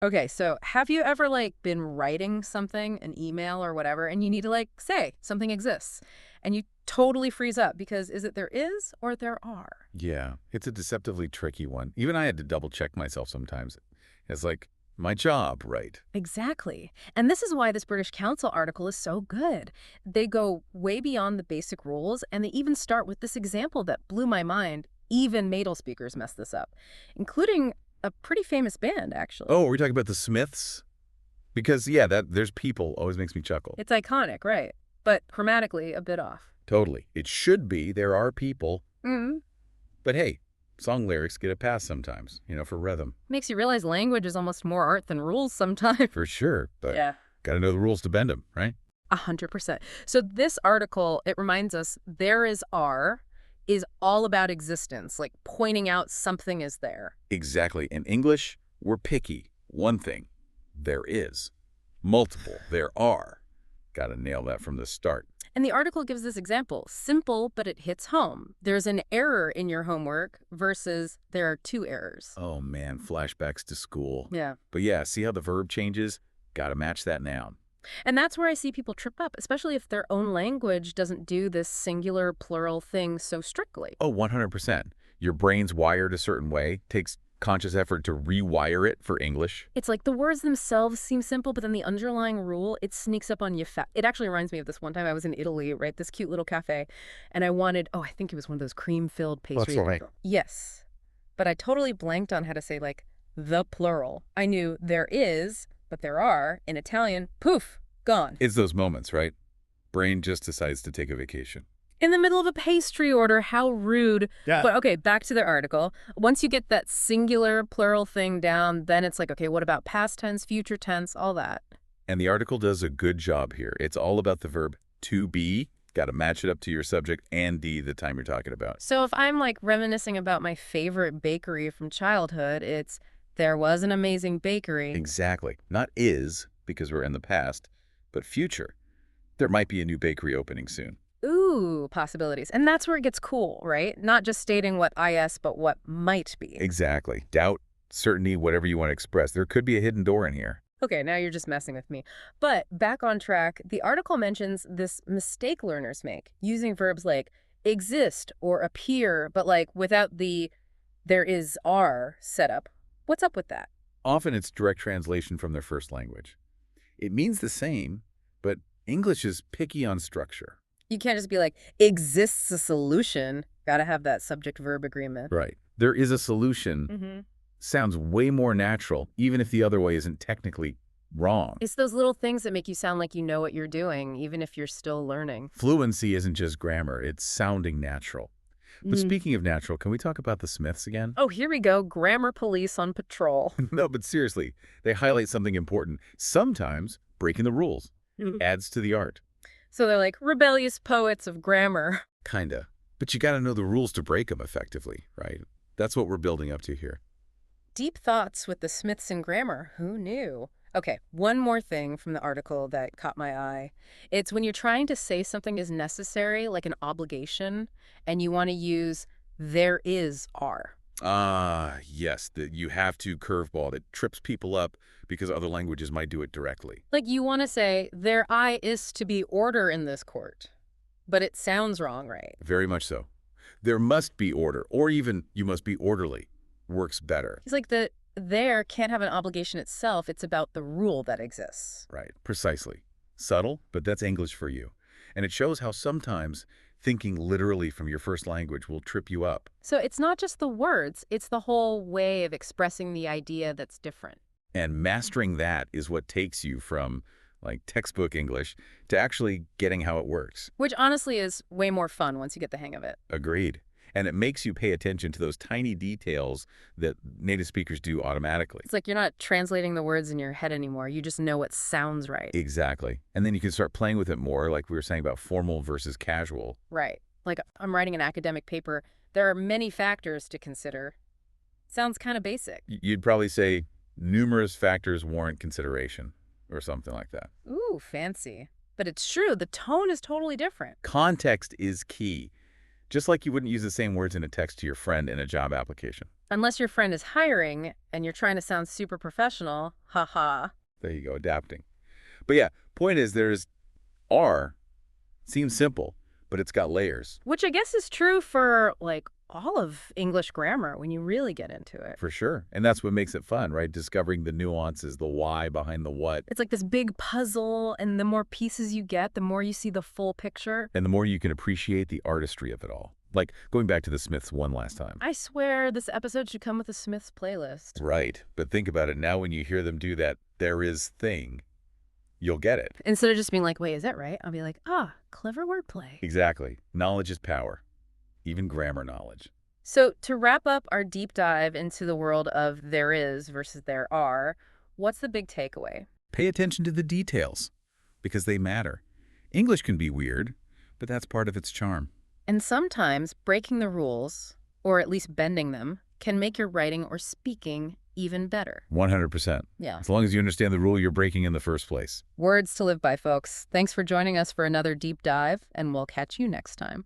Okay, so have you ever been writing something, an email or whatever, and you need to say something exists and you totally freeze up because is it there is or there are? Yeah, it's a deceptively tricky one. Even I had to double check myself sometimes. It's like, my job, right? Exactly. And this is why this British Council article is so good. They go way beyond the basic rules and they even start with this example that blew my mind. Even Madel speakers mess this up, including a pretty famous band, actually. Oh, are we talking about the Smiths? Because, yeah, that there's people always makes me chuckle. It's iconic, right? But grammatically a bit off. Totally. It should be there are people. Mm. But hey, song lyrics get a pass sometimes, for rhythm. Makes you realize language is almost more art than rules sometimes. For sure, but Yeah. got to know the rules to bend them, right? 100%. So this article, it reminds us there is are is all about existence, like pointing out something is there. Exactly. In English, we're picky. One thing, there is. Multiple, there are. Got to nail that from the start. And the article gives this example. Simple, but it hits home. There's an error in your homework versus there are two errors. Oh man, flashbacks to school. Yeah. But yeah, see how the verb changes? Got to match that noun. And that's where I see people trip up, especially if their own language doesn't do this singular plural thing so strictly. Oh, 100%. Your brain's wired a certain way, takes conscious effort to rewire it for English. It's like the words themselves seem simple, but then the underlying rule, it sneaks up on you fast. It actually reminds me of this one time I was in Italy, right? This cute little cafe. And I wanted, I think it was one of those cream-filled pastries. That's right. Yes. But I totally blanked on how to say, the plural. I knew there is, but there are. In Italian, poof, gone. It's those moments, right? Brain just decides to take a vacation. In the middle of a pastry order, how rude. Yeah. But okay, back to the article. Once you get that singular plural thing down, then it's like, okay, what about past tense, future tense, all that? And the article does a good job here. It's all about the verb to be. Got to match it up to your subject and the time you're talking about. So if I'm reminiscing about my favorite bakery from childhood, it's there was an amazing bakery. Exactly. Not is, because we're in the past, but future. There might be a new bakery opening soon. Ooh, possibilities. And that's where it gets cool, right? Not just stating what is, but what might be. Exactly. Doubt, certainty, whatever you want to express. There could be a hidden door in here. Okay, now you're just messing with me. But back on track, the article mentions this mistake learners make, using verbs like exist or appear, but without the there is are setup. What's up with that? Often it's direct translation from their first language. It means the same, but English is picky on structure. You can't just be exists a solution. Gotta have that subject-verb agreement. Right. There is a solution. Sounds way more natural, even if the other way isn't technically wrong. It's those little things that make you sound like you know what you're doing, even if you're still learning. Fluency isn't just grammar, it's sounding natural. But speaking of natural, can we talk about the Smiths again? Oh, here we go. Grammar police on patrol. No, but seriously, they highlight something important. Sometimes breaking the rules adds to the art. So they're rebellious poets of grammar. Kinda. But you gotta know the rules to break them effectively, right? That's what we're building up to here. Deep thoughts with the Smiths in grammar. Who knew? Okay, one more thing from the article that caught my eye. It's when you're trying to say something is necessary, like an obligation, and you want to use there is are. Yes, that you have to curveball that trips people up because other languages might do it directly. You want to say there is to be order in this court, but it sounds wrong, right? Very much so. There must be order, or even you must be orderly. Works better. He's the there can't have an obligation itself. It's about the rule that exists. Right, precisely. Subtle, but that's English for you. And it shows how sometimes thinking literally from your first language will trip you up. So it's not just the words, it's the whole way of expressing the idea that's different. And mastering that is what takes you from textbook English to actually getting how it works. Which honestly is way more fun once you get the hang of it. Agreed. And it makes you pay attention to those tiny details that native speakers do automatically. It's you're not translating the words in your head anymore. You just know what sounds right. Exactly. And then you can start playing with it more, like we were saying about formal versus casual. Right. I'm writing an academic paper. There are many factors to consider. Sounds kind of basic. You'd probably say numerous factors warrant consideration or something like that. Ooh, fancy. But it's true. The tone is totally different. Context is key. Just like you wouldn't use the same words in a text to your friend in a job application. Unless your friend is hiring and you're trying to sound super professional, haha. There you go, adapting. But yeah, point is there's are. Seems simple, but it's got layers. Which I guess is true for, like, all of English grammar when you really get into it. For sure. And that's what makes it fun, right? Discovering the nuances, the why behind the what. It's like this big puzzle, and the more pieces you get, the more you see the full picture. And the more you can appreciate the artistry of it all. Like going back to the Smiths one last time. I swear this episode should come with a Smiths playlist. Right. But think about it now when you hear them do that there is thing, you'll get it. Instead of just being like, wait, is that right? I'll be like, clever wordplay. Exactly. Knowledge is power. Even grammar knowledge. So to wrap up our deep dive into the world of there is versus there are, what's the big takeaway? Pay attention to the details, because they matter. English can be weird, but that's part of its charm. And sometimes breaking the rules, or at least bending them, can make your writing or speaking even better. 100%. Yeah. As long as you understand the rule you're breaking in the first place. Words to live by, folks. Thanks for joining us for another deep dive, and we'll catch you next time.